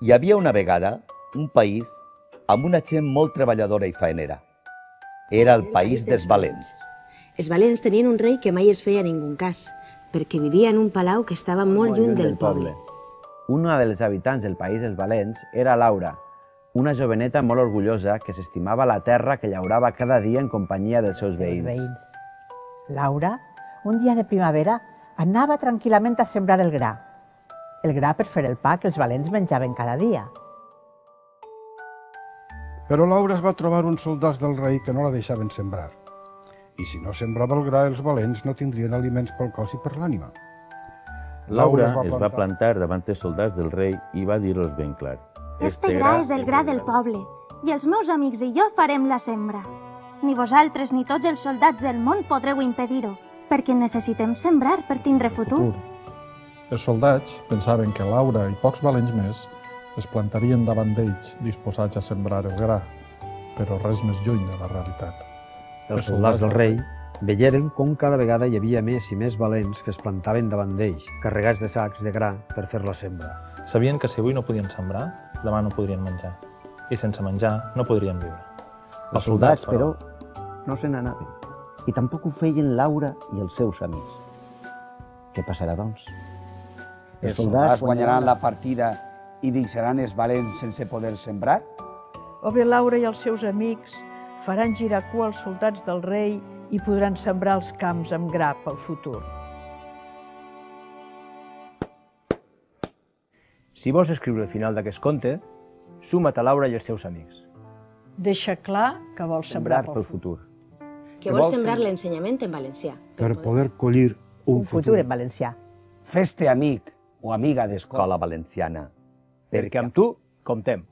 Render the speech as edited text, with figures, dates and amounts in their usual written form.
Hi havia una vegada un país amb una gent molt treballadora i faenera. Era el país dels valents. Els valents tenien un rei que mai es feia ningú cas, perquè vivia en un palau que estava molt lluny del poble. Una dels habitants del país dels valents era Laura, una joveneta molt orgullosa que s'estimava la terra que llaurava cada dia en companyia dels seus veïns. Laura, un dia de primavera, anava tranquil·lament a sembrar el gra. El gra per fer el pa que els valents menjaven cada dia. Però Laura es va trobar uns soldats del rei que no la deixaven sembrar. I si no sembrava el gra, els valents no tindrien aliments pel cos i per l'ànima. Laura es va plantar davant els soldats del rei i va dir-los ben clar: Este gra és el gra del poble, i els meus amics i jo farem la sembra. Ni vosaltres ni tots els soldats del món podreu impedir-ho, perquè necessitem sembrar per tindre futur. Els soldats pensaven que Laura i pocs valents més es plantarien davant d'ells disposats a sembrar el gra, però res més lluny de la realitat. Els soldats del rei veieren com cada vegada hi havia més i més valents que es plantaven davant d'ells, carregats de sacs de gra per fer la sembra. Sabien que si avui no podien sembrar, demà no podrien menjar. I sense menjar no podrien viure. Els soldats, però, no se n'anaven. I tampoc ho feien Laura i els seus amics. Què passarà, doncs? Els soldats guanyaran la partida i deixaran els valents sense poder sembrar? O bé Laura i els seus amics faran girar cua als soldats del rei i podran sembrar els camps amb gra pel futur. Si vols escriure el final d'aquest conte, suma't a Laura i els seus amics. Deixa clar que vols sembrar pel futur. Que vols sembrar l'ensenyament en valencià. Per poder collir un futur en valencià. Fes-te amic o amiga d'escola Valenciana. Perquè amb tu comptem.